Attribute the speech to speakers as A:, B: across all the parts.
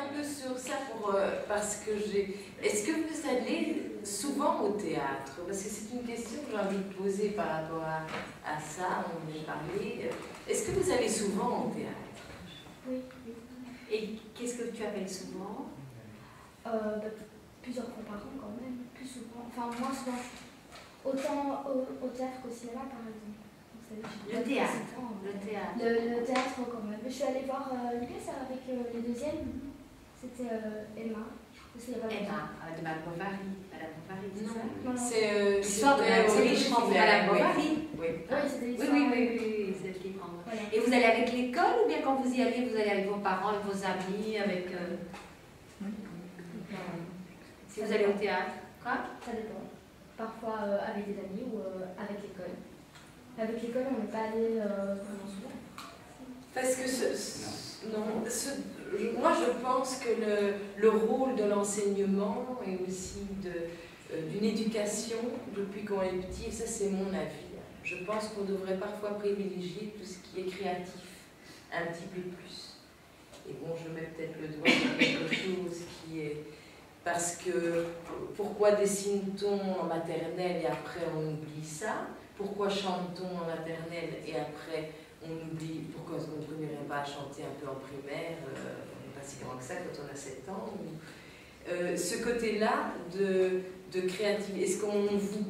A: un peu sur ça parce que j'ai... Est-ce que vous allez souvent au théâtre? Parce que c'est une question que j'ai envie de poser par rapport à ça, on en a parlé. Est-ce que vous allez souvent au théâtre?
B: Oui.
C: Et qu'est-ce que tu appelles souvent?
B: Plusieurs fois par an quand même, plus souvent. Enfin, moins souvent. Autant au théâtre qu'au cinéma, par exemple.
C: Le théâtre.
B: Le théâtre quand même. Je suis allée voir une pièce avec les deuxièmes. C'était Emma.
C: Emma, de Madame Bovary. Madame Bovary, c'est ça?
B: Non.
A: C'est
C: l'histoire de Madame Bovary.
A: Oui,
B: c'était l'histoire.
C: Oui, c'est ce qui prend. Voilà. Et vous allez avec l'école ou bien quand vous y allez, vous allez avec vos parents, avec vos amis, avec... Si vous allez au théâtre, quoi?
B: Ça dépend. Parfois avec des amis ou avec l'école. Avec l'école, on n'est pas allé vraiment souvent.
A: Parce que moi je pense que le rôle de l'enseignement et aussi d'une éducation depuis qu'on est petit, et ça c'est mon avis, je pense qu'on devrait parfois privilégier tout ce qui est créatif un petit peu plus. Et bon, je mets peut-être le doigt sur quelque chose qui est... Parce que pourquoi dessine-t-on en maternelle et après on oublie ça? Pourquoi chante-t-on en maternelle et après on oublie? Pourquoi est-ce qu'on ne continuerait pas à chanter un peu en primaire? On n'est pas si grand que ça quand on a 7 ans. Ce côté-là de créativité, est-ce qu'on vous...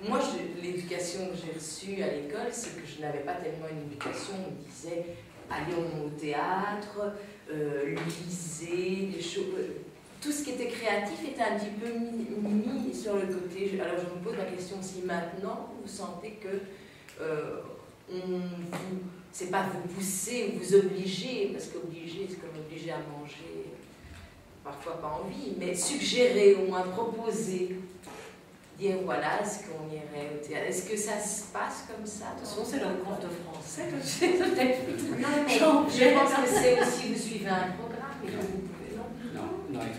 A: Moi, l'éducation que j'ai reçue à l'école, c'est que je n'avais pas tellement une éducation. On me disait, allons au théâtre, lisez, les choses... Tout ce qui était créatif était un petit peu mis sur le côté. Alors je me pose la question si maintenant vous sentez que c'est pas vous pousser ou vous obliger, parce qu'obliger c'est comme obliger à manger, parfois pas envie, mais suggérer au moins, proposer, dire voilà, est-ce qu'on irait au théâtre? Est-ce que ça se passe comme ça?
C: De toute façon, c'est notre prof de français.
A: Je pense que c'est aussi, vous suivez un programme et que vous pouvez, non?
D: Non, il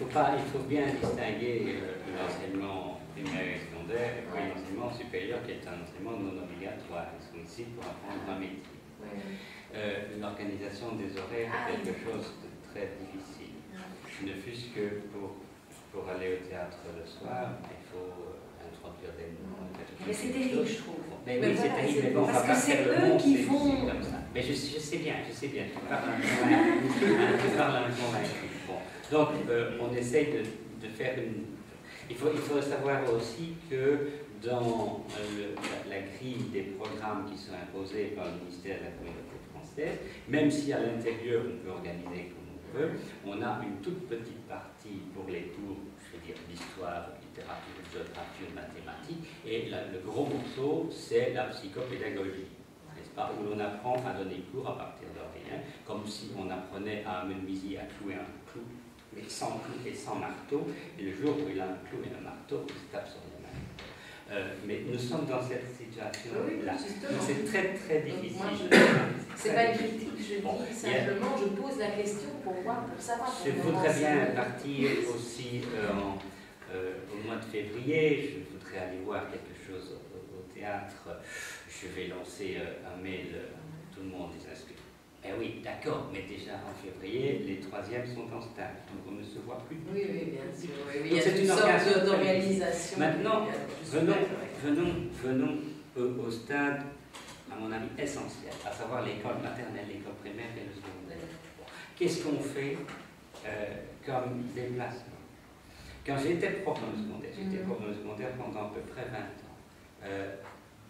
D: faut bien distinguer l'enseignement primaire et secondaire et puis l'enseignement supérieur qui est un enseignement non obligatoire. Ils sont ici pour apprendre un métier. L'organisation des horaires est quelque chose de très difficile. Ne fût-ce que pour aller au théâtre le soir, il faut introduire des noms.
C: Mais c'est terrible, je trouve.
D: Mais oui, c'est terrible, mais bon,
C: parce que c'est eux qui font...
D: Comme ça. Mais je sais bien, tu parles à un convaincu. Bon. Donc, on essaye de faire une... Il faut savoir aussi que dans la grille des programmes qui sont imposés par le ministère de la Communauté française, même si à l'intérieur on peut organiser comme on veut, on a une toute petite partie pour les cours, je veux dire, d'histoire, littérature, géographie, mathématiques, et le gros morceau, c'est la psychopédagogie, n'est-ce pas, où l'on apprend à donner cours à partir de rien, comme si on apprenait à un menuisier à clouer un clou, mais sans clou et sans marteau, et le jour où il a un clou et un marteau, il se tape sur les mains. Mais nous sommes dans cette situation-là. C'est très très difficile.
A: C'est pas une critique, je dis simplement, je pose la question pour voir, pour savoir.
D: Je voudrais bien partir aussi au mois de février. Je voudrais aller voir quelque chose au théâtre. Je vais lancer un mail à tout le monde des inscrits. Eh oui, d'accord, mais déjà en février, les troisièmes sont en stage, donc on ne se voit plus.
A: Oui, bien sûr. Oui,
D: il y a une sorte
A: d'organisation.
D: Maintenant, venons au stade, à mon avis, essentiel, à savoir l'école maternelle, l'école primaire et le secondaire. Qu'est-ce qu'on fait comme déplacement? Quand j'étais prof dans le secondaire, j'étais prof dans le secondaire pendant à peu près 20 ans,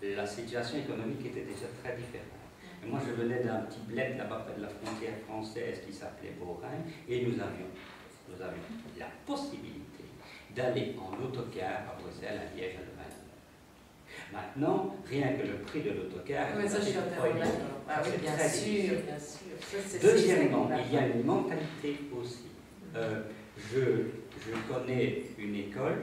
D: la situation économique était déjà très différente. Et moi, je venais d'un petit bled là-bas près de la frontière française qui s'appelait Beaurain, et nous avions la possibilité d'aller en autocar à Bruxelles, à Liège, à Louvain. Maintenant, rien que le prix de l'autocar est prohibitif.
A: Bien sûr.
D: Deuxièmement, il y a une mentalité aussi. Je connais une école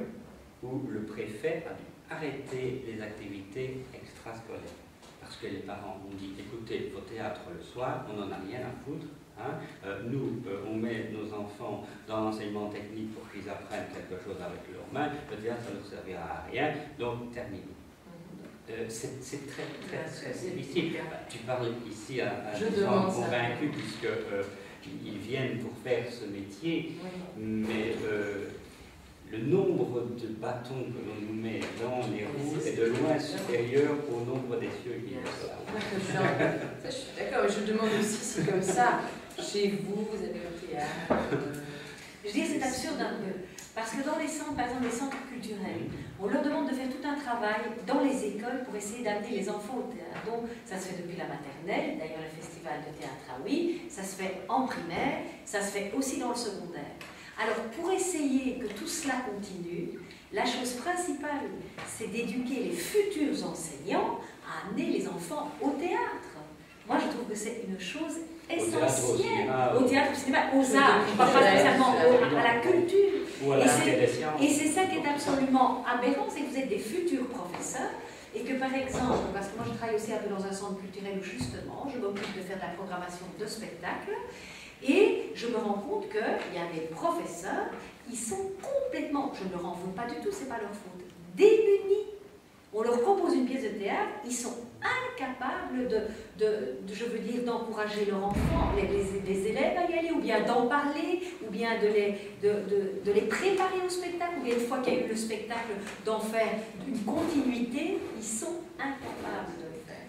D: où le préfet a dû arrêter les activités extrascolaires. Parce que les parents ont dit, écoutez, au théâtre le soir, on n'en a rien à foutre. Hein. Nous, on met nos enfants dans l'enseignement technique pour qu'ils apprennent quelque chose avec leurs mains. Le théâtre, ça ne servira à rien. Donc, terminé. C'est très difficile. Tu parles ici à des gens convaincus, puisque ils viennent pour faire ce métier,
A: Oui.
D: mais le nombre de bâtons que l'on nous met dans les roues est de loin supérieur au nombre d'essieux qu'il y a.
A: Ça, je suis d'accord, mais je demande aussi si comme ça, chez vous, vous avez un théâtre.
C: Je dis c'est absurde un peu, parce que dans les centres, par exemple les centres culturels, on leur demande de faire tout un travail dans les écoles pour essayer d'amener les enfants au théâtre. Donc ça se fait depuis la maternelle, d'ailleurs le festival de théâtre à oui, ça se fait en primaire, ça se fait aussi dans le secondaire. Alors pour essayer que tout cela continue, la chose principale, c'est d'éduquer les futurs enseignants à amener les enfants au théâtre. Moi je trouve que c'est une chose essentielle. Au théâtre, au cinéma, aux arts, je ne parle pas spécialement à la culture. Et c'est ça qui est absolument aberrant, c'est que vous êtes des futurs professeurs et que par exemple, parce que moi je travaille aussi un peu dans un centre culturel où justement je m'occupe de faire de la programmation de spectacles et je me rends compte qu'il y a des professeurs, ils sont complètement, je ne leur en veux pas du tout, c'est pas leur faute, démunis. On leur propose une pièce de théâtre, ils sont incapables je veux dire, d'encourager leur enfant, les élèves à y aller, ou bien d'en parler, ou bien de les préparer au spectacle, ou bien une fois qu'il y a eu le spectacle, d'en faire une continuité, ils sont incapables de le faire.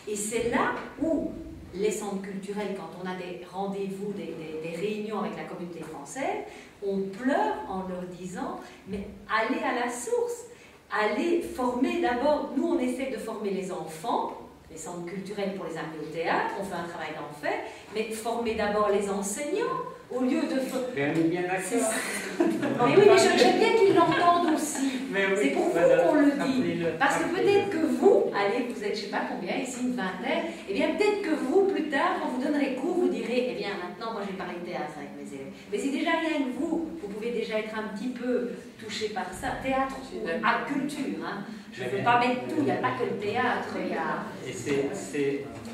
C: Et c'est là où les centres culturels, quand on a des rendez-vous, des réunions avec la communauté française, on pleure en leur disant, mais allez à la source. Allez former d'abord, nous on essaie de former les enfants, les centres culturels pour les amener au théâtre, on fait un travail d'enfer, mais former d'abord les enseignants, au lieu de...
D: Mais on est bien d'accord.
C: Mais oui, mais j'aime bien qu'ils l'entendent aussi. C'est pour vous qu'on le dit. Parce que peut-être que vous, allez, vous êtes je ne sais pas combien, ici une vingtaine, et bien peut-être que vous, plus tard, quand vous donnerez cours, vous direz, eh bien maintenant moi j'ai parlé de théâtre avec mes élèves. Mais c'est déjà rien que vous pouvez déjà être un petit peu touché par ça. Théâtre ou à culture, hein. Je ne veux pas mettre tout, il n'y a pas que le théâtre, il y a...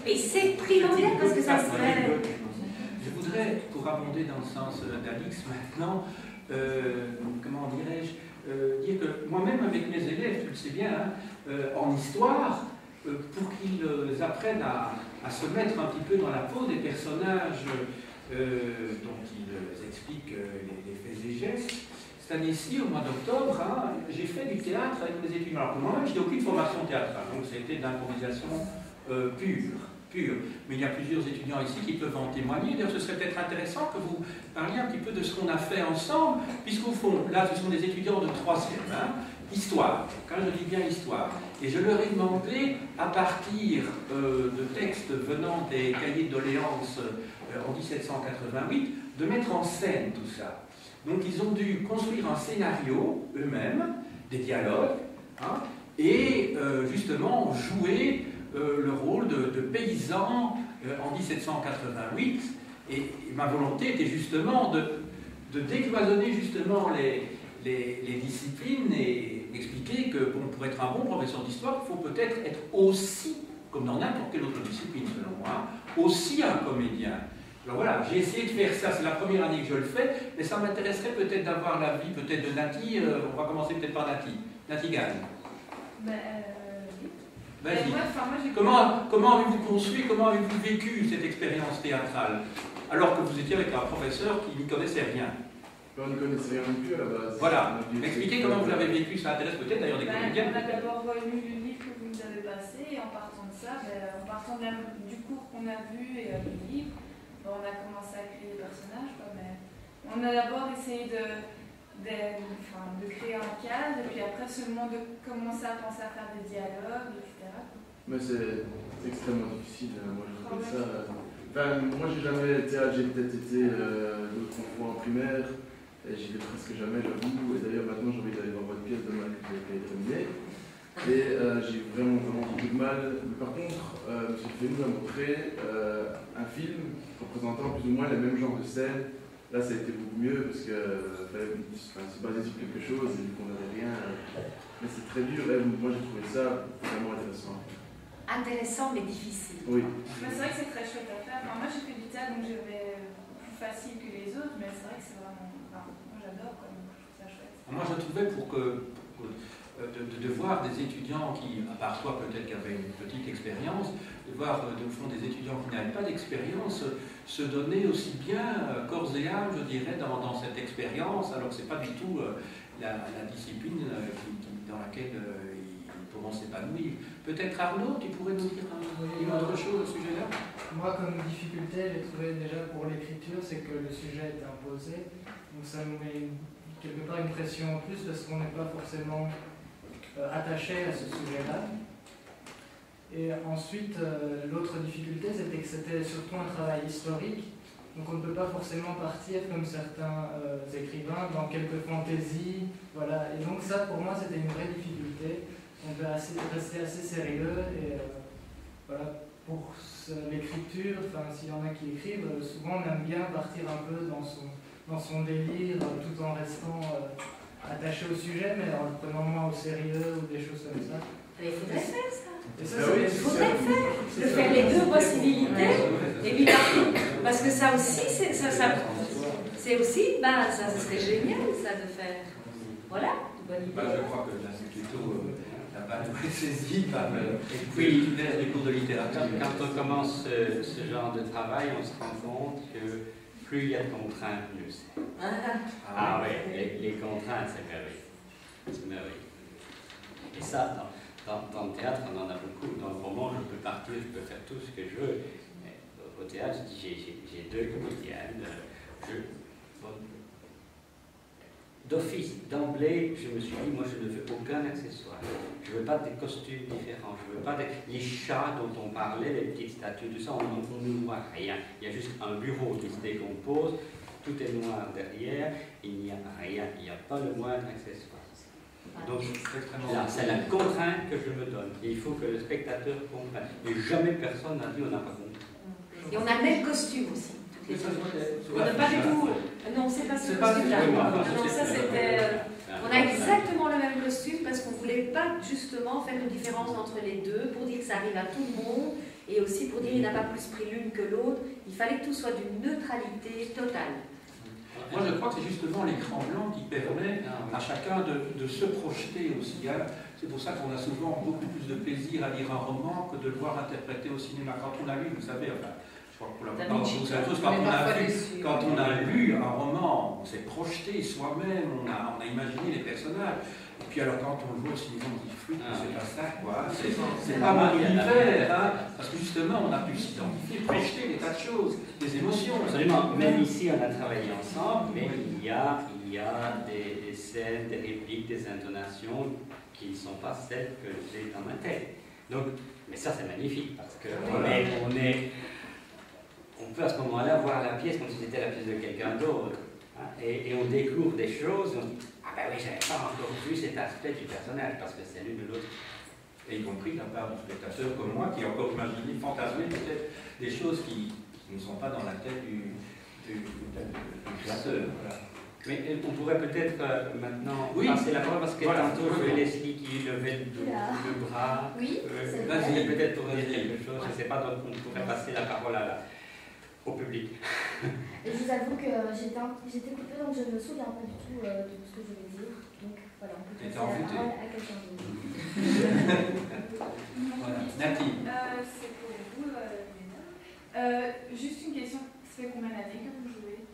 C: Et c'est primordial parce que ça serait...
E: Je voudrais, pour abonder dans le sens d'Alix maintenant, comment dirais-je, dire que moi-même avec mes élèves, tu le sais bien, hein, en histoire, pour qu'ils apprennent à se mettre un petit peu dans la peau des personnages dont ils expliquent les faits et gestes. Cette année-ci, au mois d'octobre, hein, j'ai fait du théâtre avec mes étudiants. Alors moi-même, je n'ai aucune formation théâtrale, donc c'était d'improvisation pure. Mais il y a plusieurs étudiants ici qui peuvent en témoigner. D'ailleurs, ce serait peut-être intéressant que vous parliez un petit peu de ce qu'on a fait ensemble, puisqu'au fond, là, ce sont des étudiants de 3e, hein, histoire, quand je dis bien histoire. Et je leur ai demandé, à partir de textes venant des cahiers de doléances en 1788, de mettre en scène tout ça. Donc, ils ont dû construire un scénario eux-mêmes, des dialogues, hein, et justement jouer le rôle de paysan en 1788, et ma volonté était justement de décloisonner justement les disciplines et expliquer que pour être un bon professeur d'histoire, il faut peut-être être aussi, comme dans n'importe quelle autre discipline selon moi, aussi un comédien. Alors voilà, j'ai essayé de faire ça, c'est la première année que je le fais, mais ça m'intéresserait peut-être d'avoir l'avis peut-être de Nati, on va commencer peut-être par Nati. Nati Gagne. Vas-y. Comment avez-vous construit, comment avez-vous vécu cette expérience théâtrale, alors que vous étiez avec un professeur qui n'y connaissait rien?
F: On ne connaissait rien non plus à la base.
E: Voilà, expliquez comment vous l'avez vécu, ça intéresse peut-être d'ailleurs des comédiens.
G: On a d'abord lu le livre que vous nous avez passé, et en partant de ça, en partant du cours qu'on a vu et du livre, on a commencé à créer des personnages, mais on a d'abord essayé de créer un cadre, et puis après seulement de commencer à penser à faire des dialogues, etc.
F: Mais c'est extrêmement difficile, moi je trouve ça... Enfin, moi j'ai jamais été, j'ai peut-être été d'autres fois en primaire, et j'y vais presque jamais, j'avoue, et d'ailleurs maintenant j'ai envie d'aller voir votre pièce demain que vous avez terminée, et j'ai vraiment beaucoup de mal. Mais par contre, M. Fénou a montré un film représentant plus ou moins les mêmes genres de scènes. Là, ça a été beaucoup mieux parce que c'est basé sur quelque chose et vu qu'on n'avait rien. Mais c'est très dur. Et moi, j'ai trouvé ça vraiment intéressant.
C: Intéressant, mais difficile.
F: Oui.
G: Mais c'est vrai que c'est très chouette à faire. Enfin, moi, j'ai fait du théâtre, donc j'avais plus facile que les autres, mais c'est vrai que c'est vraiment. Enfin, moi, j'adore, quoi, donc je trouve ça chouette.
E: Moi, je trouvais pour que de voir des étudiants qui, à part toi peut-être qui avaient une petite expérience, de voir au fond des étudiants qui n'avaient pas d'expérience se donner aussi bien corps et âme, je dirais, dans cette expérience, alors que ce n'est pas du tout la discipline dans laquelle ils pourront s'épanouir. Peut-être Arnaud, tu pourrais nous dire une autre chose au sujet-là?
H: Moi, comme difficulté, j'ai trouvé déjà pour l'écriture, c'est que le sujet est imposé, donc ça nous met quelque part une pression en plus parce qu'on n'est pas forcément attaché à ce sujet-là. Et ensuite, l'autre difficulté, c'était que c'était surtout un travail historique, donc on ne peut pas forcément partir comme certains écrivains dans quelques fantaisies, voilà. Et donc ça, pour moi, c'était une vraie difficulté. On peut rester assez sérieux et voilà. Pour l'écriture, enfin, s'il y en a qui écrivent, souvent on aime bien partir un peu dans son délire, tout en restant attaché au sujet, mais en le prenant moins au sérieux ou des choses comme ça.
C: Mais il faudrait faire ça.
H: Et ça,
C: Il faudrait de faire les deux possibilités, évidemment, parce que ça aussi, c'est aussi, ben, ça serait génial, ça, de faire. Voilà, une bonne idée.
E: Je crois que là, c'est plutôt la balle saisie par les cours de littérature.
D: Quand on commence ce genre de travail, on se rend compte que plus il y a de contraintes, mieux c'est. Ah oui, les contraintes, c'est merveilleux. C'est merveilleux. Et ça, dans le théâtre, on en a beaucoup. Dans le roman, je peux partir, je peux faire tout ce que je veux. Mais au théâtre, j'ai deux comédiennes. D'office, d'emblée, je me suis dit, moi je ne veux aucun accessoire. Je ne veux pas des costumes différents, je ne veux pas les chats dont on parlait, les petites statues, tout ça, on ne voit rien. Il y a juste un bureau qui se décompose, tout est noir derrière, il n'y a rien, il n'y a pas le moindre accessoire. Donc là, c'est la contrainte que je me donne. Et il faut que le spectateur comprenne. Et jamais personne n'a dit on n'a pas compris.
C: Et on a le même costume aussi. On n'a pas du tout. Non, c'est pas ce costume-là. Non, ça c'était. On a exactement le même costume parce qu'on ne voulait pas justement faire une différence entre les deux pour dire que ça arrive à tout le monde et aussi pour dire qu'il n'a pas plus pris l'une que l'autre. Il fallait que tout soit d'une neutralité totale.
E: Moi, je crois que c'est justement l'écran blanc qui permet à chacun de se projeter aussi. C'est pour ça qu'on a souvent beaucoup plus de plaisir à lire un roman que de le voir interprété au cinéma. Quand on a lu, vous savez, enfin, je crois que pour la plupart d'entre vous savez tous, quand on a lu un roman, on s'est projeté soi-même, on a imaginé les personnages. Et puis alors quand on le voit au cinéma, on dit flûte, c'est pas ça, quoi. C'est pas mon univers, hein, parce que justement, on a pu s'identifier, projeter des tas de choses, des émotions.
D: Absolument. Même ici, on a travaillé ensemble, mais il y a des scènes, des répliques, des intonations qui ne sont pas celles que j'ai dans ma tête. Donc, mais ça, c'est magnifique, parce que on peut à ce moment-là voir la pièce comme si c'était la pièce de quelqu'un d'autre. Hein, et on découvre des choses, on se dit, ah ben oui, j'avais pas encore vu cet aspect du personnage, parce que c'est l'une de l'autre.
E: Et y compris de la part du spectateur comme moi, qui a encore imaginé, fantasmé peut-être des choses qui ne sont pas dans la tête du créateur. Voilà.
D: Mais on pourrait peut-être maintenant passer la parole, parce que tantôt je vais Leslie qui levait le bras.
B: Oui,
D: vas-y, peut-être pour dire quelque chose, je ne sais pas, donc on pourrait passer la parole au public.
B: Et je vous avoue que j'étais coupée, donc je ne me souviens pas du tout de ce que je voulais dire. Donc voilà, on peut passer la parole à quelqu'un d'autre.
E: Voilà. Nathalie.
G: C'est pour vous, Léna. Juste une question, ça fait combien d'années que vous jouez?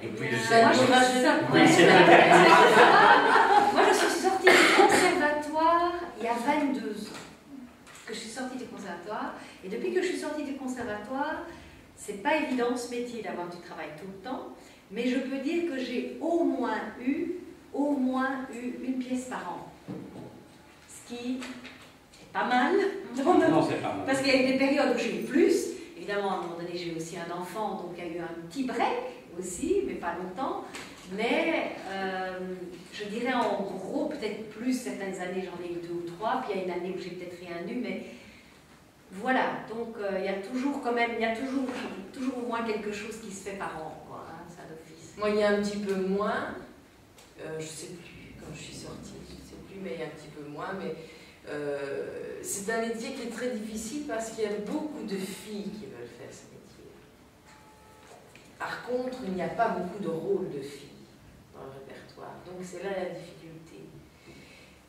D: Depuis
C: Moi, je suis sortie du conservatoire il y a 22 ans. Que je suis sortie du conservatoire. Et depuis que je suis sortie du conservatoire, c'est pas évident ce métier d'avoir du travail tout le temps. Mais je peux dire que j'ai au moins eu une pièce par an. Ce qui est pas mal.
D: Non, c'est pas mal.
C: Parce qu'il y a eu des périodes où j'ai eu plus. Évidemment, à un moment donné, j'ai eu aussi un enfant, donc il y a eu un petit break aussi, mais pas longtemps. Mais je dirais en gros, peut-être plus, certaines années j'en ai eu 2 ou 3, puis il y a une année où j'ai peut-être rien eu, mais voilà, donc il y a toujours quand même, il y a toujours au moins quelque chose qui se fait par an, quoi, hein, ça d'office.
A: Moi, il y a un petit peu moins, je ne sais plus quand je suis sortie, je ne sais plus, mais il y a un petit peu moins, mais c'est un métier qui est très difficile parce qu'il y a beaucoup de filles qui veulent faire ce métier. Par contre, il n'y a pas beaucoup de rôles de filles. dans le répertoire. Donc c'est là la difficulté.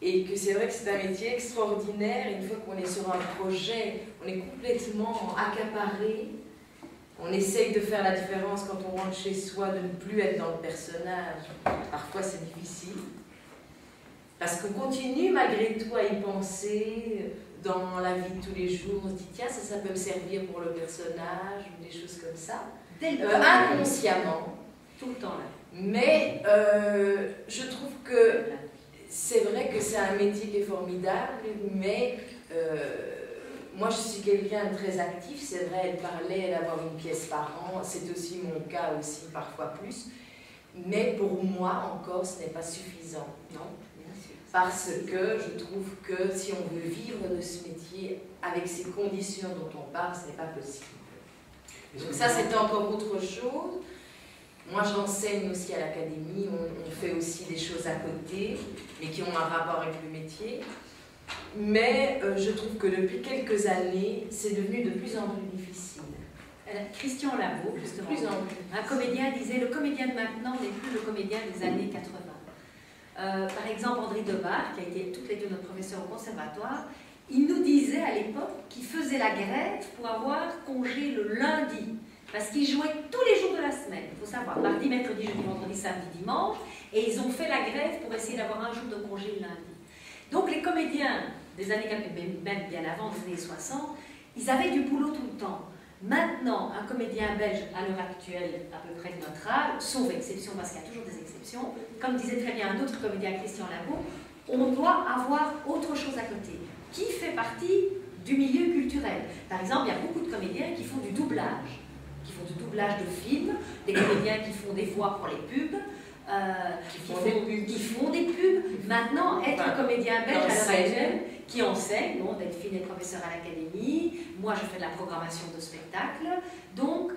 A: Et que c'est vrai que c'est un métier extraordinaire. Une fois qu'on est sur un projet, on est complètement accaparé. On essaye de faire la différence quand on rentre chez soi, de ne plus être dans le personnage. Parfois c'est difficile. Parce qu'on continue malgré tout à y penser dans la vie de tous les jours. On se dit, tiens, ça peut me servir pour le personnage, ou des choses comme ça. Inconsciemment.
C: Tout le temps là.
A: Mais je trouve que c'est vrai que c'est un métier qui est formidable, mais moi je suis quelqu'un de très actif, c'est vrai, elle parlait d'avoir une pièce par an, c'est aussi mon cas aussi, parfois plus, mais pour moi encore ce n'est pas suffisant, non? Parce que je trouve que si on veut vivre de ce métier avec ces conditions dont on parle, ce n'est pas possible. Donc ça c'est encore autre chose. Moi, j'enseigne aussi à l'académie, on fait aussi des choses à côté, mais qui ont un rapport avec le métier. Mais je trouve que depuis quelques années, c'est devenu de plus en plus difficile.
C: Christian Labo, justement, un comédien disait « Le comédien de maintenant n'est plus le comédien des années 80 ». Par exemple, André Debar, qui a été toutes les deux notre professeur au conservatoire, il nous disait à l'époque qu'il faisait la grève pour avoir congé le lundi. Parce qu'ils jouaient tous les jours de la semaine, il faut savoir, mardi, mercredi, jeudi, vendredi, samedi, dimanche, et ils ont fait la grève pour essayer d'avoir un jour de congé le lundi. Donc les comédiens des années 80, même bien avant, des années 60, ils avaient du boulot tout le temps. Maintenant, un comédien belge, à l'heure actuelle, à peu près de notre âge, sauf exception, parce qu'il y a toujours des exceptions, comme disait très bien un autre comédien, Christian Labo, on doit avoir autre chose à côté, qui fait partie du milieu culturel. Par exemple, il y a beaucoup de comédiens qui font du doublage. Qui font du doublage de films, des comédiens qui font des voix pour les pubs, qui font des pubs. Maintenant, être comédien belge à l'heure actuelle, qui enseigne, bon, Delphine est professeure à l'académie, moi je fais de la programmation de spectacles, donc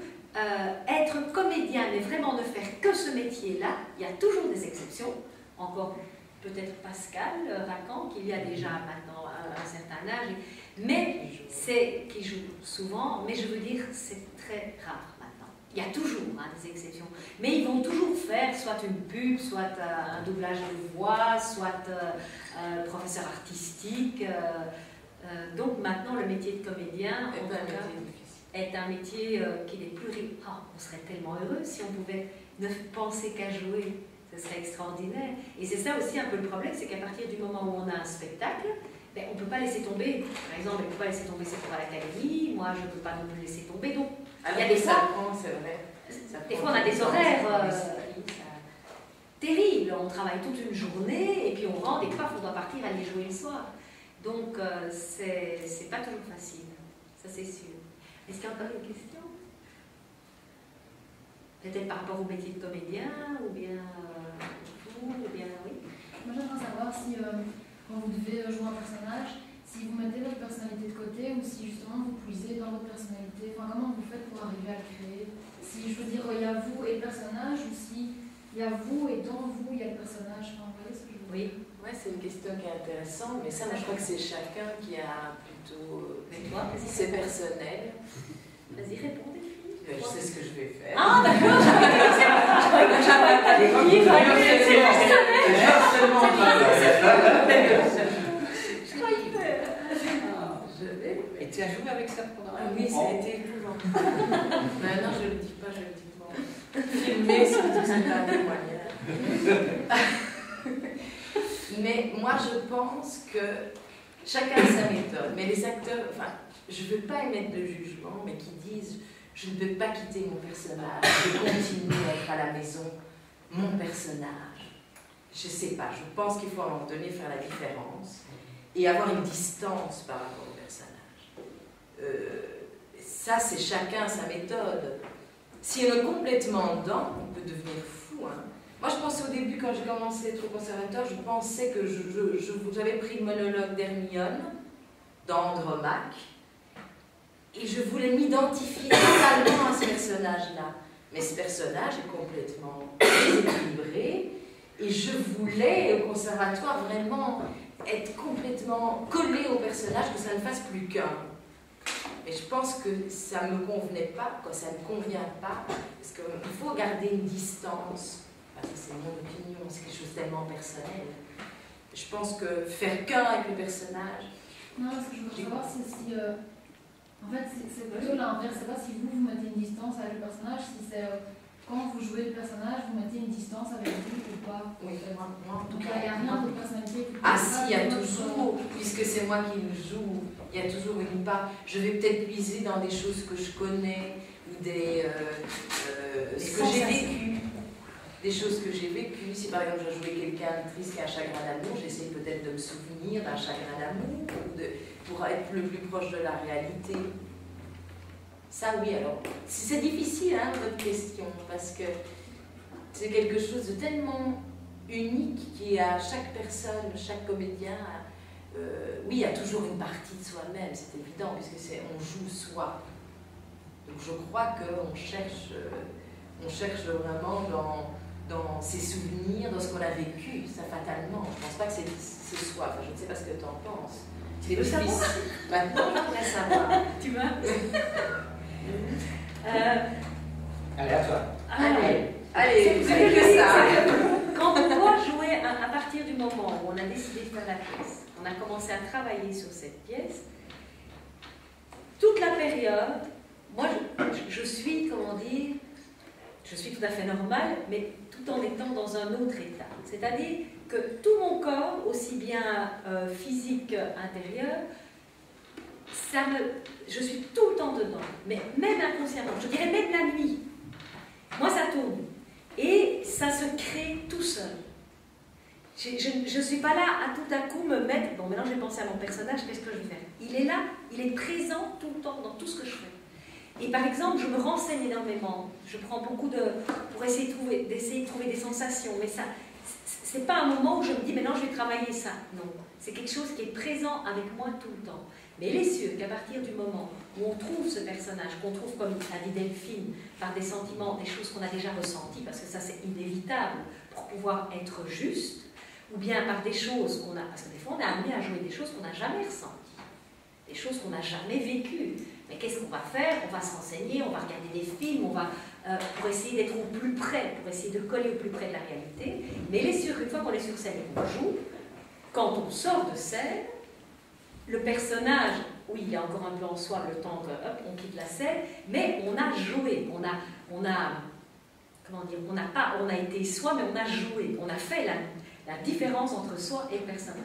C: être comédien, mais vraiment ne faire que ce métier-là, il y a toujours des exceptions, encore peut-être Pascal Racan, qu'il y a déjà maintenant un certain âge, mais c'est qui joue souvent, mais je veux dire c'est très rare maintenant. Il y a toujours des exceptions, mais ils vont toujours faire soit une pub, soit un doublage de voix, soit professeur artistique. Donc maintenant le métier de comédien est un métier qui n'est plus riche. Oh, on serait tellement heureux si on pouvait ne penser qu'à jouer. Ce serait extraordinaire. Et c'est ça aussi un peu le problème, c'est qu'à partir du moment où on a un spectacle, ben, on ne peut pas laisser tomber. Par exemple, on ne peut pas laisser tomber ses cours à l'académie, moi je ne peux pas non plus laisser tomber. Donc, il y a des fois, des fois on a des horaires terribles. On travaille toute une journée et puis on rentre et paf, on doit partir aller jouer le soir. Donc, c'est pas toujours facile. Ça, c'est sûr. Est-ce qu'il y a encore une question? Peut-être par rapport au métier de comédien, ou bien vous, ou bien oui.
B: Moi j'aimerais savoir si quand vous devez jouer un personnage, si vous mettez votre personnalité de côté ou si justement vous puisez dans votre personnalité, enfin comment vous faites pour arriver à le créer? Si je veux dire il y a vous et le personnage ou si il y a vous et dans vous il y a le personnage, enfin, vous voyez ce que je veux dire?
A: Oui, ouais, c'est une question qui est intéressante, mais ça je crois que c'est chacun qui a plutôt...
C: Mais toi,
A: c'est personnel.
C: Vas-y, répondez.
A: Je sais ce que je vais faire.
C: Ah, d'accord, je croyais que j'avais des livres.
D: Et tu as joué avec ça pendant un
A: Oui, ça a été épouvant. Maintenant, je ne le dis pas, je le dis pas. Filmer, surtout, c'est un témoignage. Mais moi, je pense que chacun a sa méthode. Mais les acteurs, enfin, je ne veux pas émettre de jugement, mais qui disent je ne peux pas quitter mon personnage, je continue à être à la maison, mon personnage. Je ne sais pas, je pense qu'il faut à un moment donné faire la différence et avoir une distance par rapport au personnage. Ça, c'est chacun sa méthode. Si on est complètement dedans, on peut devenir fou. Hein. Moi, je pensais au début, quand j'ai commencé à être au conservateur, je pensais que j'avais pris le monologue d'Hermione dans Andromaque. Et je voulais m'identifier totalement à ce personnage-là. Mais ce personnage est complètement déséquilibré. Et je voulais, au conservatoire, vraiment être complètement collée au personnage, que ça ne fasse plus qu'un. Mais je pense que ça ne me convenait pas, que ça ne me convient pas. Parce qu'il faut garder une distance. Parce c'est mon opinion, c'est quelque chose de tellement personnel. Je pense que faire qu'un avec le personnage...
B: Non, ce que je veux savoir, c'est si... en fait, c'est plutôt l'inverse. C'est pas si vous mettez une distance avec le personnage, si c'est... quand vous jouez le personnage, vous mettez une distance avec lui ou pas.
A: Oui, moi en tout
B: Donc
A: cas.
B: il n'y a rien de personnalité.
A: Ah si, il y a toujours, puisque c'est moi qui le joue, il y a toujours une part. Je vais peut-être puiser dans des choses que je connais, ou ce que j'ai vécu. Des choses que j'ai vécues. Si par exemple je jouais quelqu'un de triste qui a un chagrin d'amour, j'essaie peut-être de me souvenir d'un chagrin d'amour, pour être le plus proche de la réalité. Ça oui, alors, c'est difficile, hein, votre question, parce que c'est quelque chose de tellement unique qui est à chaque personne, chaque comédien. Oui, il y a toujours une partie de soi-même, c'est évident, puisque on joue soi. Donc je crois qu'on cherche vraiment dans ses souvenirs, dans ce qu'on a vécu, ça fatalement. Je ne pense pas que c'est soi, enfin, je ne sais pas ce que tu en penses.
C: Tu veux savoir?
A: Maintenant, je voudrais savoir.
C: Tu vois?
D: Allez, à toi.
A: Allez, vous avez que ça.
C: Quand on doit jouer, à partir du moment où on a décidé de faire la pièce, on a commencé à travailler sur cette pièce, toute la période, moi je suis, comment dire, je suis tout à fait normale, mais tout en étant dans un autre état. C'est-à-dire que tout mon corps, aussi bien physique intérieur, je suis tout le temps dedans, mais même inconsciemment, je dirais même la nuit. Moi, ça tourne. Et ça se crée tout seul. Je ne suis pas là à tout à coup me mettre... Bon, maintenant, j'ai pensé à mon personnage, qu'est-ce que je vais faire? Il est là, il est présent tout le temps dans tout ce que je fais. Et par exemple, je me renseigne énormément. Je prends beaucoup pour essayer de trouver des sensations. Mais ça, c'est pas un moment où je me dis, maintenant, je vais travailler ça. Non. C'est quelque chose qui est présent avec moi tout le temps. Mais il est sûr qu'à partir du moment où on trouve ce personnage, qu'on trouve, comme l'a dit Delphine, par des sentiments, des choses qu'on a déjà ressenties, parce que ça c'est inévitable pour pouvoir être juste, ou bien par des choses qu'on a, parce que des fois on est amené à jouer des choses qu'on n'a jamais ressenties, des choses qu'on n'a jamais vécues. Mais qu'est-ce qu'on va faire? On va se renseigner, on va regarder des films, on va, pour essayer d'être au plus près, pour essayer de coller au plus près de la réalité. Mais il est sûr qu'une fois qu'on est sur scène et qu'on joue, quand on sort de scène, le personnage, oui, il y a encore un peu en soi le temps qu'on quitte la scène, mais on a joué, on a été soi, mais on a joué, on a fait la différence entre soi et le personnage.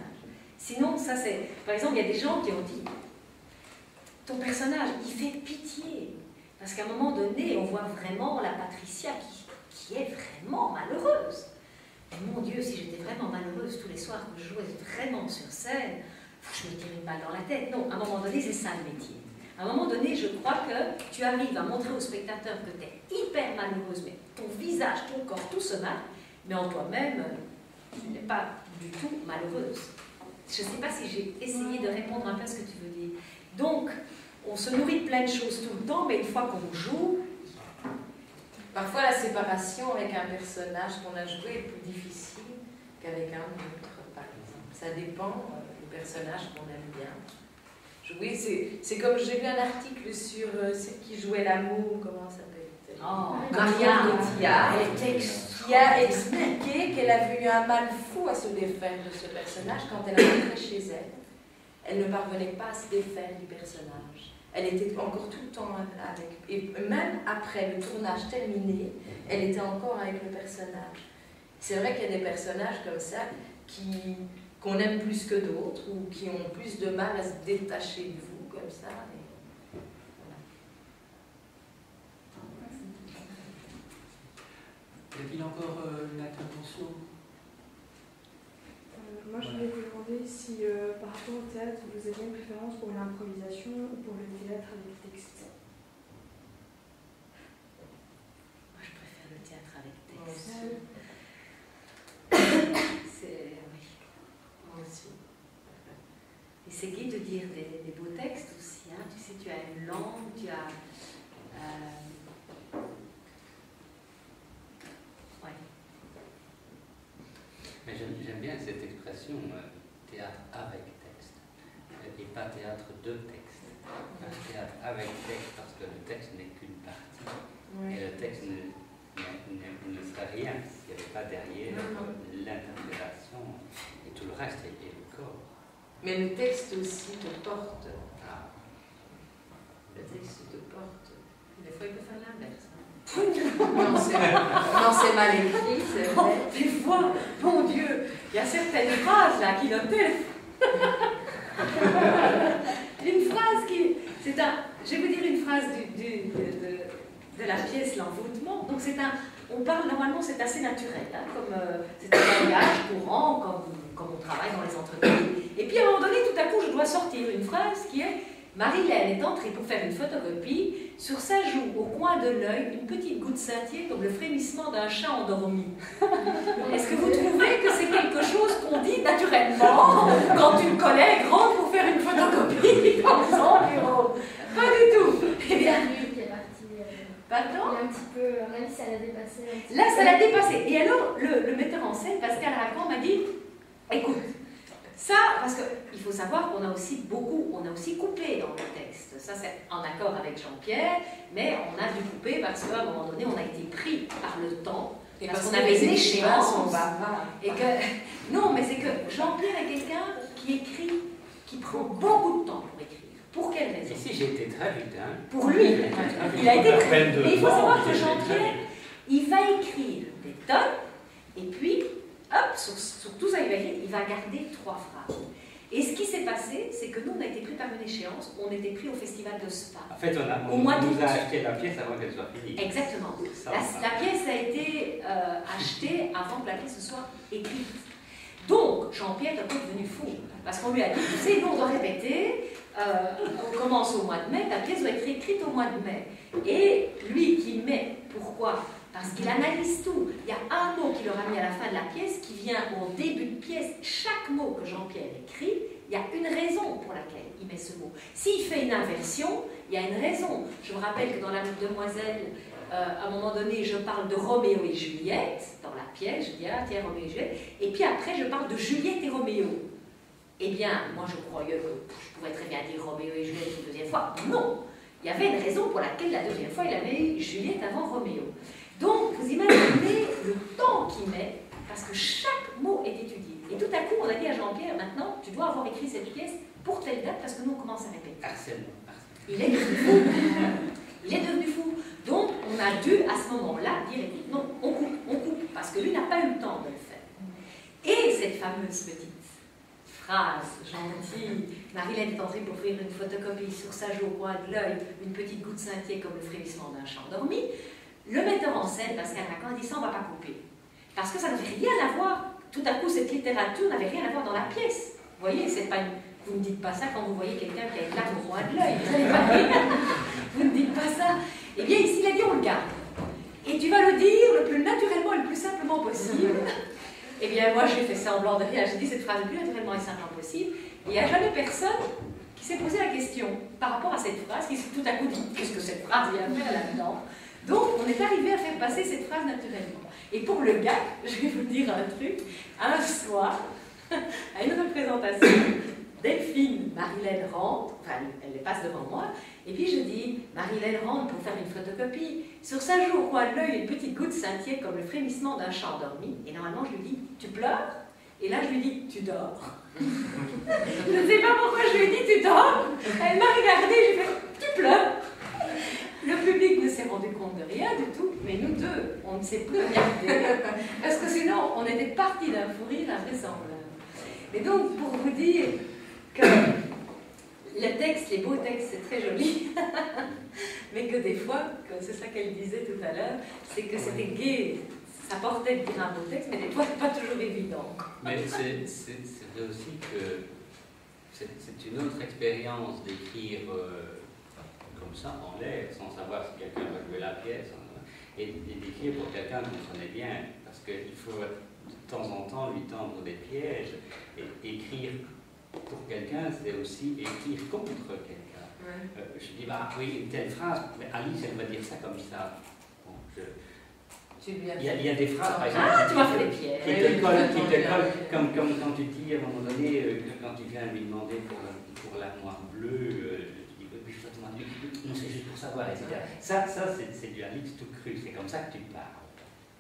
C: Sinon, ça c'est... Par exemple, il y a des gens qui ont dit, ton personnage, il fait pitié, parce qu'à un moment donné, on voit vraiment la Patricia qui est vraiment malheureuse. Et mon Dieu, si j'étais vraiment malheureuse tous les soirs que je jouais vraiment sur scène, je me tire une balle dans la tête. Non, à un moment donné, c'est ça le métier. À un moment donné, je crois que tu arrives à montrer au spectateur que tu es hyper malheureuse, mais ton visage, ton corps, tout se marque, mais en toi-même, tu n'es pas du tout malheureuse. Je ne sais pas si j'ai essayé de répondre un peu à ce que tu veux dire. Donc, on se nourrit de plein de choses tout le temps, mais une fois qu'on joue...
A: Parfois, la séparation avec un personnage qu'on a joué est plus difficile qu'avec un autre, par exemple. Ça dépend du personnage qu'on aime bien. Oui, c'est comme j'ai lu un article sur celle qui jouait l'amour, comment ça s'appelle? Maria Montilla, qui a expliqué qu'elle avait eu un mal fou à se défaire de ce personnage quand elle rentrait chez elle. Elle ne parvenait pas à se défaire du personnage. Elle était encore tout le temps avec... Et même après le tournage terminé, elle était encore avec le personnage. C'est vrai qu'il y a des personnages comme ça qu'on aime plus que d'autres ou qui ont plus de mal à se détacher de vous, comme ça. Et
E: voilà. Y a-t-il encore une intervention?
I: Moi, je voulais vous demander si, par rapport au théâtre, vous avez une préférence pour l'improvisation ou pour le théâtre avec texte?
C: Moi, je préfère le théâtre avec texte. Oui, moi aussi. Et c'est gai de dire des beaux textes aussi. Hein. Tu sais, tu as une langue, tu as...
D: Mais j'aime bien cette expression, théâtre avec texte, et pas théâtre de texte. Théâtre avec texte, parce que le texte n'est qu'une partie, et le texte ne sera rien s'il n'y avait pas derrière l'interprétation et tout le reste et le corps.
A: Mais le texte aussi te porte.
D: Ah.
A: Le texte te porte.
C: Des fois, il peut faire l'inverse.
A: Non, c'est mal écrit, c'est vrai.
C: Des fois, mon Dieu, il y a certaines phrases là qui notaient. Une phrase qui. C'est un. Je vais vous dire une phrase de la pièce L'Envoûtement. Donc c'est un. On parle normalement, c'est assez naturel, hein, comme c'est un langage courant, comme on travaille dans les entreprises. Et puis à un moment donné, tout à coup, je dois sortir une phrase qui est Marie-Laine est entrée pour faire une photocopie. Sur sa joue, au coin de l'œil, une petite goutte scintillait comme le frémissement d'un chat endormi. Est-ce que vous trouvez que c'est quelque chose qu'on dit naturellement quand une collègue rentre pour faire une photocopie dans son bureau? Pas du tout. Eh bien, pardon?
B: Il y a un petit peu, même si ça l'a dépassé.
C: Là, ça l'a dépassé. Et alors, le metteur en scène, Pascal Racan, m'a dit, écoute, ça, parce qu'il faut savoir qu'on a aussi coupé dans le texte. Ça, c'est en accord avec Jean-Pierre, mais on a dû couper parce qu'à un moment donné, on a été pris par le temps,
A: Et
C: parce qu'on
A: que
C: avait
A: les
C: une échéance.
A: sont bavards.
C: Et que, non, mais c'est que Jean-Pierre est quelqu'un qui écrit, qui prend beaucoup de temps pour écrire. Pour quelle raison?
D: Ici, j'ai été très vite. Hein.
C: Pour lui, il a été très vite. Mais il faut savoir que
D: j'ai
C: Jean-Pierre, il va écrire des tonnes, et puis, hop, sur tout ça, il va garder 3 phrases. Et ce qui s'est passé, c'est que nous, on a été pris par une échéance, on était pris au festival de Spa.
D: En fait, on nous a acheté la pièce avant qu'elle soit finie.
C: Exactement. La pièce a été achetée avant que la pièce soit écrite. Donc, Jean-Pierre est un peu devenu fou, parce qu'on lui a dit, tu sais, nous, on doit répéter, on commence au mois de mai, ta pièce doit être écrite au mois de mai. Et lui qui met, pourquoi? Parce qu'il analyse tout. Il y a un mot qu'il aura mis à la fin de la pièce qui vient au début de pièce. Chaque mot que Jean-Pierre écrit, il y a une raison pour laquelle il met ce mot. S'il fait une inversion, il y a une raison. Je me rappelle que dans La Demoiselle, à un moment donné, je parle de Roméo et Juliette, dans la pièce, je dis, ah tiens, Roméo et Juliette, et puis après, je parle de Juliette et Roméo. Eh bien, moi, je croyais que je pouvais très bien dire Roméo et Juliette une deuxième fois. Non! Il y avait une raison pour laquelle la deuxième fois, il avait mis Juliette avant Roméo. Donc, vous imaginez le temps qu'il met, parce que chaque mot est étudié. Et tout à coup, on a dit à Jean-Pierre, maintenant, tu dois avoir écrit cette pièce pour telle date, parce que nous, on commence à répéter.
D: Harcèlement.
C: Il est devenu fou. Il est devenu fou. Donc, on a dû, à ce moment-là, dire, écoute, non, on coupe, parce que lui n'a pas eu le temps de le faire. Et cette fameuse petite phrase gentille, Marie-Laine est entrée pour faire une photocopie sur sa joue au coin de l'œil, une petite goutte scintillait comme le frémissement d'un chat endormi. Le metteur en scène, Pascal Racan, a dit ça, on ne va pas couper. Parce que ça n'avait rien à voir. Tout à coup, cette littérature n'avait rien à voir dans la pièce. Vous voyez, c'est pas une... Vous ne dites pas ça quand vous voyez quelqu'un qui a une larme au coin de l'œil. Vous ne dites pas ça. Eh bien, ici, il a dit, on le garde. Et tu vas le dire le plus naturellement et le plus simplement possible. Eh bien, moi, j'ai fait semblant de rien. J'ai dit cette phrase le plus naturellement et simplement possible. Et il n'y a jamais personne qui s'est posé la question par rapport à cette phrase, qui tout à coup dit, qu'est-ce que cette phrase vient faire là-dedans? Donc, on est arrivé à faire passer cette phrase naturellement. Et pour le gars, je vais vous dire un truc. Un soir, à une représentation, Delphine, Marie-Laine rentre, enfin, elle les passe devant moi, et puis je dis, Marie-Laine rentre pour faire une photocopie. Sur sa joue, au coin de l'œil, une petite goutte scintillait comme le frémissement d'un chat endormi. Et normalement, je lui dis, tu pleures? Et là, je lui dis, tu dors? Je ne sais pas pourquoi je lui ai dit, tu dors? Elle m'a regardée, j'ai fait, tu pleures? Le public ne s'est rendu compte de rien du tout, mais nous deux, on ne s'est plus regardé. Parce que sinon, on était partis d'un fou rire invraisemblable. Et donc, pour vous dire que le texte, les beaux textes, c'est très joli, mais que des fois, c'est ça qu'elle disait tout à l'heure, c'est que c'était gai, ça portait de dire un beau texte, mais des fois, c'est pas toujours évident.
D: Mais c'est vrai aussi que c'est une autre expérience d'écrire comme ça, en l'air, sans savoir si quelqu'un va jouer la pièce, et d'écrire pour quelqu'un qu'on connaît bien, parce qu'il faut de temps en temps lui tendre des pièges, et écrire pour quelqu'un, c'est aussi écrire contre quelqu'un. Je dis, bah oui, une telle phrase, mais Alice, elle va dire ça comme ça. Bon, il y a des phrases, par exemple,
C: tu m'as fait des pièges.
D: Qui te collent, comme quand tu dis à un moment donné, quand tu viens lui demander pour l'armoire bleue, non, c'est juste pour savoir, etc. Ça c'est du Alix tout cru, c'est comme ça que tu parles.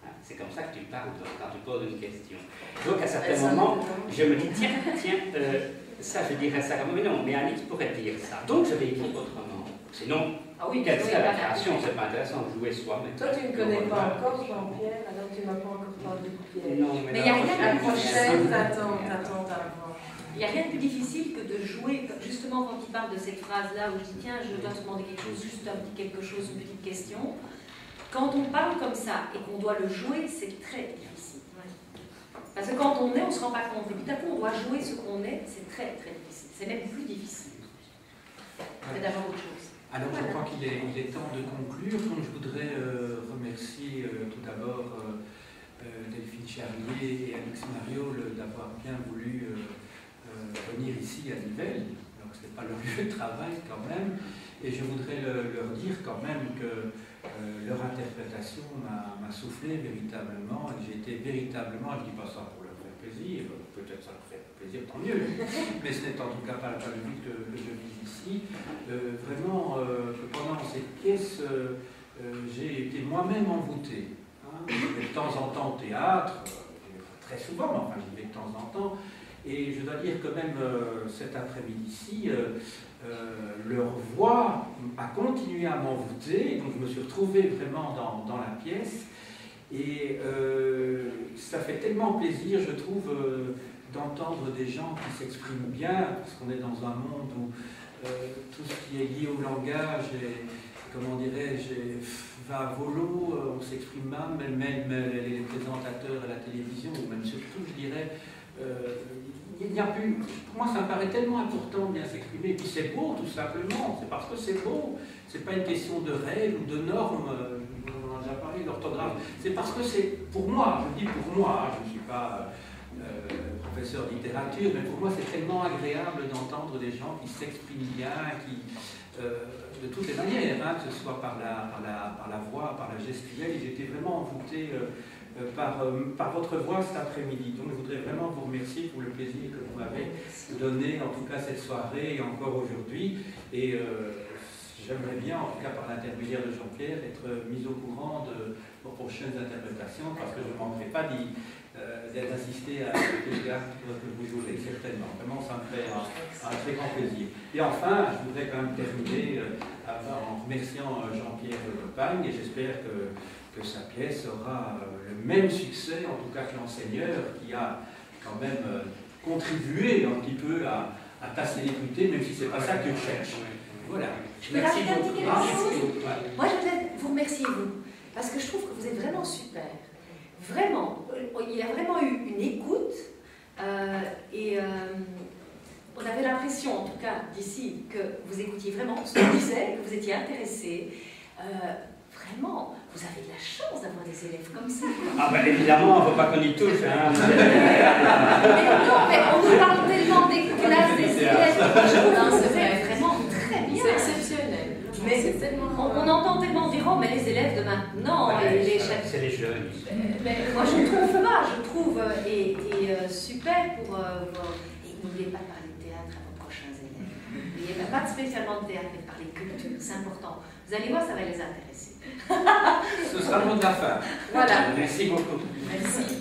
D: Hein, C'est comme ça que tu parles quand tu poses une question. Donc à certains moments, je me dis, tiens, ça je dirais ça comme mais non, mais Alix pourrait dire ça. Donc je vais écrire autrement. Sinon, quelle serait la création? C'est pas intéressant de jouer soi-même.
A: Toi, tu ne connais pas encore Jean-Pierre, alors tu ne m'as pas encore parlé de Pierre.
D: Non, mais
C: il n'y a rien
A: La
C: de
A: prochaine, t'attends avant.
C: Il n'y a rien de plus difficile que de jouer, justement quand il parle de cette phrase-là où je dis tiens, je dois te demander quelque chose, juste un petit quelque chose, une petite question. Quand on parle comme ça et qu'on doit le jouer, c'est très difficile. Parce que quand on est, on ne se rend pas compte. Et puis d'un coup, on doit jouer ce qu'on est, c'est très très difficile. C'est même plus difficile. C'est d'abord autre chose.
E: Alors je crois qu'il est temps de conclure. Donc je voudrais remercier tout d'abord Delphine Charlier et Alix Mariol d'avoir bien voulu venir ici à Nivelles. Donc ce n'est pas leur lieu de travail quand même. Et je voudrais leur dire quand même que leur interprétation m'a soufflé véritablement. J'ai été véritablement, je ne dis pas ça pour leur faire plaisir, peut-être ça leur fait plaisir, tant mieux, mais ce n'est en tout cas pas le but que je vis ici. Vraiment, que pendant cette pièce, j'ai été moi-même envoûté. Hein. Je vais de temps en temps au théâtre, très souvent, mais enfin j'y vais de temps en temps. Et je dois dire que même cet après-midi-ci, leur voix a continué à m'envoûter, donc je me suis retrouvé vraiment dans la pièce. Et ça fait tellement plaisir, je trouve, d'entendre des gens qui s'expriment bien, parce qu'on est dans un monde où tout ce qui est lié au langage, et, comment dirais-je, va à volo, on s'exprime mal, même les présentateurs à la télévision, ou même surtout, je dirais, il n'y a plus, pour moi ça me paraît tellement important de bien s'exprimer, et puis c'est beau tout simplement, c'est parce que c'est beau, c'est pas une question de règles ou de normes, on en a déjà parlé, d'orthographe, c'est parce que c'est, pour moi, je dis pour moi, je ne suis pas professeur de littérature, mais pour moi c'est tellement agréable d'entendre des gens qui s'expriment bien, qui, de toutes les manières, hein, que ce soit par la voix, par la gestuelle, j'ai été vraiment envoûté par votre voix cet après-midi. Donc je voudrais vraiment vous remercier pour le plaisir que vous m'avez donné, en tout cas cette soirée et encore aujourd'hui. Et j'aimerais bien, en tout cas par l'intermédiaire de Jean-Pierre, être mis au courant de vos prochaines interprétations, parce que je ne manquerai pas d'assister à ce théâtre que vous jouerez, certainement. Vraiment, ça me fait un très grand plaisir. Et enfin, je voudrais quand même terminer en remerciant Jean-Pierre Lopagne, et j'espère que sa pièce aura le même succès, en tout cas que l'enseigneur, qui a quand même contribué un petit peu à ta célébrité, même si c'est pas ça que je cherche. Voilà.
C: Je peux rajouter un petit quelque chose. Moi, je voudrais vous remercier, vous, parce que je trouve que vous êtes vraiment super. Vraiment. Il y a vraiment eu une écoute, et on avait l'impression, en tout cas d'ici, que vous écoutiez vraiment ce qu'on disait, que vous étiez intéressé. Vraiment, vous avez de la chance d'avoir des élèves comme ça.
D: Ah ben évidemment, on ne veut pas qu'on y touche. Hein.
C: Mais non, mais on nous parle tellement des classes, des élèves. Je trouve que c'est vraiment très bien.
A: C'est exceptionnel.
C: Mais on entend tellement dire, oh, mais les élèves de maintenant,
D: c'est les jeunes.
C: Mais moi je trouve pas, je trouve, et super pour... et n'oubliez pas de parler de théâtre à vos prochains élèves. Il n'y a pas spécialement de théâtre, mais de parler de culture, c'est important. Vous allez voir, ça va les intéresser.
E: Ce sera le mot de la fin.
C: Voilà.
D: Merci beaucoup.
C: Merci.